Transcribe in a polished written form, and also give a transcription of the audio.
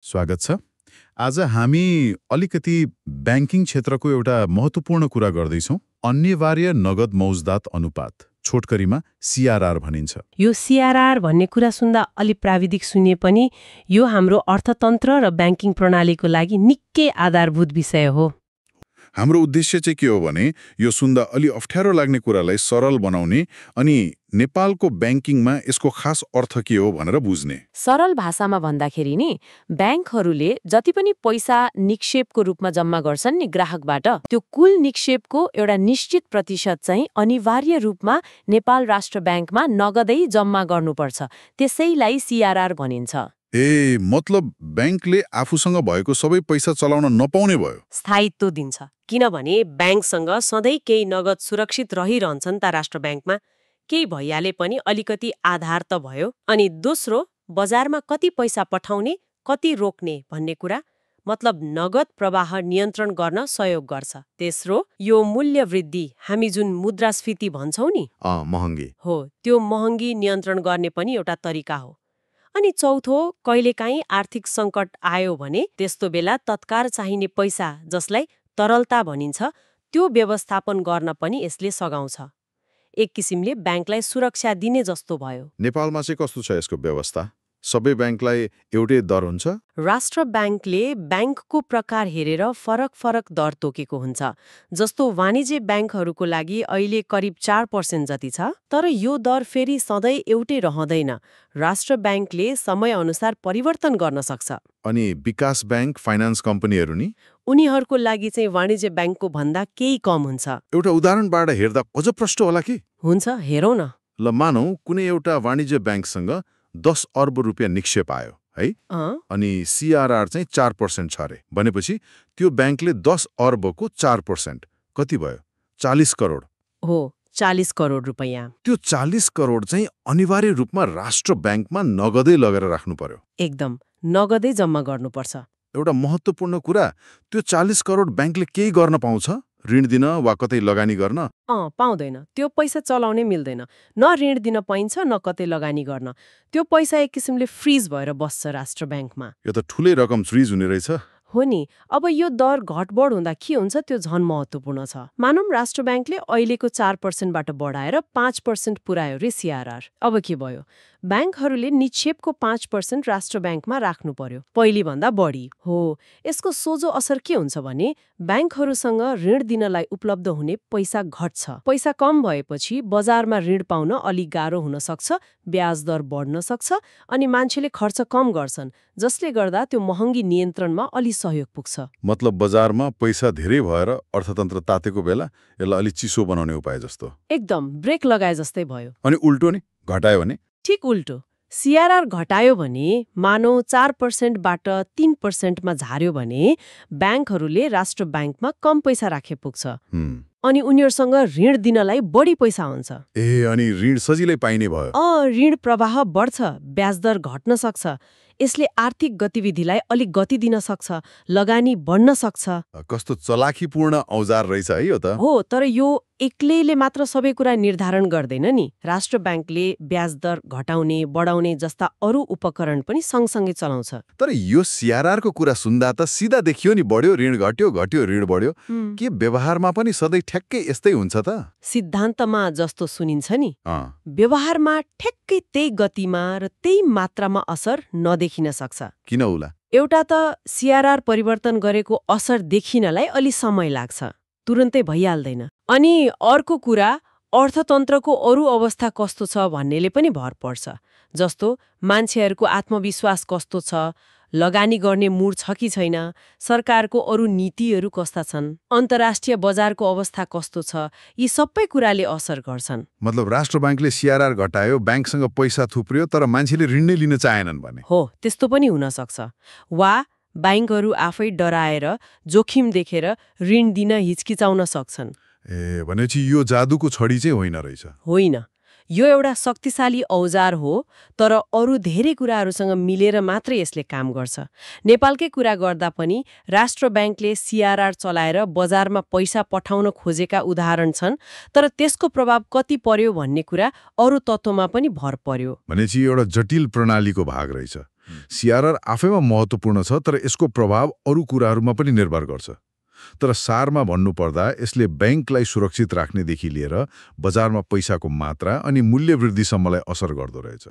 स्वागत छ। आज हामी अलिकति ब्याङ्किङ क्षेत्रको एउटा महत्त्वपूर्ण कुरा गर्दैछौँ। अनिवार्य नगद मौजदात अनुपात, छोटकरीमा सीआरआर भनिन्छ। यो सीआरआर भन्ने कुरा सुन्दा अलि प्राविधिक सुनिए पनि यो हाम्रो अर्थतन्त्र र ब्याङ्किङ प्रणालीको लागि निकै आधारभूत विषय हो। हाम्रो उद्देश्य चाहिँ के हो भने यो सुन्दा अलि अप्ठ्यारो लाग्ने कुरालाई सरल बनाउने अनि नेपालको ब्याङ्किङमा यसको खास अर्थ के हो भनेर बुझ्ने। सरल भाषामा भन्दाखेरि नि ब्याङ्कहरूले जति पनि पैसा निक्षेपको रूपमा जम्मा गर्छन् नि ग्राहकबाट, त्यो कुल निक्षेपको एउटा निश्चित प्रतिशत चाहिँ अनिवार्य रूपमा नेपाल राष्ट्र ब्याङ्कमा नगदै जम्मा गर्नुपर्छ। त्यसैलाई सीआरआर भनिन्छ। मतलब ब्याङ्कले आफूसँग भएको सबै पैसा चलाउन नपाउने भयो। स्थायित्व दिन्छ, किनभने ब्याङ्कसँग सधैँ केही नगद सुरक्षित रहिरहन्छन् त राष्ट्र ब्याङ्कमा। केही भइहाले पनि अलिकति आधार त भयो। अनि दोस्रो, बजारमा कति पैसा पठाउने कति रोक्ने भन्ने कुरा, मतलब नगद प्रवाह नियन्त्रण गर्न सहयोग गर्छ। तेस्रो, यो मूल्य वृद्धि, हामी जुन मुद्रास्फीति भन्छौँ नि, महँगी हो, त्यो महँगी नियन्त्रण गर्ने पनि एउटा तरिका हो। अनि चौथो, कहिलेकाहीँ आर्थिक सङ्कट आयो भने त्यस्तो बेला तत्काल चाहिने पैसा, जसलाई तरलता भनिन्छ, त्यो व्यवस्थापन गर्न पनि यसले सघाउँछ। एक किसिमले ब्याङ्कलाई सुरक्षा दिने जस्तो भयो। नेपालमा चाहिँ कस्तो छ यसको व्यवस्था? सबै ब्याङ्कलाई एउटै दर हुन्छ? राष्ट्र ब्याङ्कले ब्याङ्कको प्रकार हेरेर फरक फरक दर तोकेको हुन्छ। जस्तो वाणिज्य ब्याङ्कहरूको लागि अहिले करिब 4% जति छ। तर यो दर फेरि सधैँ एउटै रहँदैन। राष्ट्र ब्याङ्कले समयअनुसार परिवर्तन गर्न सक्छ। अनि विकास ब्याङ्क, फाइनान्स कम्पनीहरू नि? उनीहरूको लागि चाहिँ वाणिज्य ब्याङ्कको भन्दा केही कम हुन्छ। एउटा उदाहरणबाट हेर्दा अझ प्रष्ट होला कि? हुन्छ, हेरौँ न। ल मानौ कुनै एउटा वाणिज्य ब्याङ्कसँग 10 अर्ब रुपियाँ निक्षेप आयो है, अनि सीआरआर चाहिँ 4% छ अरे। भनेपछि त्यो ब्याङ्कले 10 अर्बको 4% कति भयो? 40 करोड हो, 40 करोड रुपियाँ। त्यो 40 करोड चाहिँ अनिवार्य रूपमा राष्ट्र ब्याङ्कमा नगदै लगेर राख्नु पर्यो। एकदम नगदै जम्मा गर्नुपर्छ। एउटा महत्त्वपूर्ण कुरा, त्यो 40 करोड ब्याङ्कले केही गर्न पाउँछ? ऋण दिन वा कतै लगानी गर्न? पाउँदैन। त्यो पैसा चलाउनै मिल्दैन। न ऋण दिन पाइन्छ न कतै लगानी गर्न। त्यो पैसा एक किसिमले फ्रिज भएर बस्छ राष्ट्र ब्याङ्कमा। यो त ठुलै रकम फ्रिज हुने रहेछ। हो नि। अब यो दर घटबढ हुँदा के हुन्छ त्यो झन् महत्त्वपूर्ण छ। मानौँ राष्ट्र ब्याङ्कले अहिलेको 4%बाट बढाएर 5% पुर्यायो रे सीआरआर। अब के भयो? ब्याङ्कहरूले निक्षेपको 5% राष्ट्र ब्याङ्कमा राख्नु पर्यो, पहिलेभन्दा बढी। हो, यसको सोझो असर के हुन्छ भने ब्याङ्कहरूसँग ऋण दिनलाई उपलब्ध हुने पैसा घट्छ। पैसा कम भएपछि बजारमा ऋण पाउन अलि गाह्रो हुन सक्छ, ब्याज दर बढ्न सक्छ, अनि मान्छेले खर्च कम गर्छन्, जसले गर्दा त्यो महँगी नियन्त्रणमा अलि सहयोग पुग्छ। मतलब बजारमा पैसा धेरै भएर अर्थतन्त्र तातेको बेला यसलाई अलि चिसो बनाउने उपाय जस्तो। एकदम ब्रेक लगाए जस्तै भयो। अनि उल्टो नि घटायो भने? ठिक उल्टो। सीआरआर घटायो भने, मानौ 4%बाट 3%मा झार्यो भने ब्याङ्कहरूले राष्ट्र ब्याङ्कमा कम पैसा राखे पुग्छ। अनि उनीहरूसँग ऋण दिनलाई बढी पैसा हुन्छ। अनि ऋण सजिलै पाइने भयो। ऋण प्रवाह बढ्छ, ब्याज दर घट्न सक्छ। यसले आर्थिक गतिविधिलाई अलिक गति दिन सक्छ, लगानी बढ्न सक्छ। कस्तो चलाखीपूर्ण औजार रहेछ है यो त। हो, तर यो एक्लैले मात्र सबै कुरा निर्धारण गर्दैन नि। राष्ट्र ब्याङ्कले ब्याज दर घटाउने बढाउने जस्ता अरू उपकरण पनि सँगसँगै चलाउँछ। तर यो सीआरआरको कुरा सुन्दा त सिधा देखियो नि, बढ्यो ऋण घट्यो, घट्यो ऋण बढ्यो। के व्यवहारमा पनि सधैँ ठ्याक्कै यस्तै हुन्छ त? सिद्धान्तमा जस्तो सुनिन्छ नि, व्यवहारमा ठ्याक्कै त्यही गतिमा र त्यही मात्रामा असर नदेखिन सक्छ। किन होला? एउटा त सीआरआर परिवर्तन गरेको असर देखिनलाई अलि समय लाग्छ, तुरन्तै भइहाल्दैन। अनि अर्को कुरा, अर्थतन्त्रको अरू अवस्था कस्तो छ भन्नेले पनि भर पर्छ। जस्तो मान्छेहरूको आत्मविश्वास कस्तो छ, लगानी गर्ने मुड छ कि छैन, सरकारको अरू नीतिहरू कस्ता छन्, अन्तर्राष्ट्रिय बजारको अवस्था कस्तो छ, यी सबै कुराले असर गर्छन्। मतलब राष्ट्र ब्याङ्कले सीआरआर घटायो, ब्याङ्कसँग पैसा थुप्रियो, तर मान्छेले ऋण नै लिन चाहेनन् भने? हो, त्यस्तो पनि हुन सक्छ। वा ब्याङ्कहरू आफै डराएर जोखिम देखेर ऋण दिन हिचकिचाउन सक्छन्। भनेपछि यो जादुको छडी चाहिँ होइन रहेछ? होइन, यो एउटा शक्तिशाली औजार हो, तर अरू धेरै कुराहरूसँग मिलेर मात्रै यसले काम गर्छ। नेपालकै कुरा गर्दा पनि राष्ट्र ब्याङ्कले सीआरआर चलाएर बजारमा पैसा पठाउन खोजेका उदाहरण छन्, तर त्यसको प्रभाव कति पर्यो भन्ने कुरा अरू तत्त्वमा पनि भर पर्यो। भनेपछि एउटा जटिल प्रणालीको भाग रहेछ। सिआरआर आफैमा महत्त्वपूर्ण छ, तर यसको प्रभाव अरू कुराहरूमा पनि निर्भर गर्छ। तर सारमा भन्नुपर्दा यसले बैंकलाई सुरक्षित राख्नेदेखि लिएर बजारमा पैसाको मात्रा अनि मूल्य वृद्धिसम्मलाई असर गर्दो रहेछ।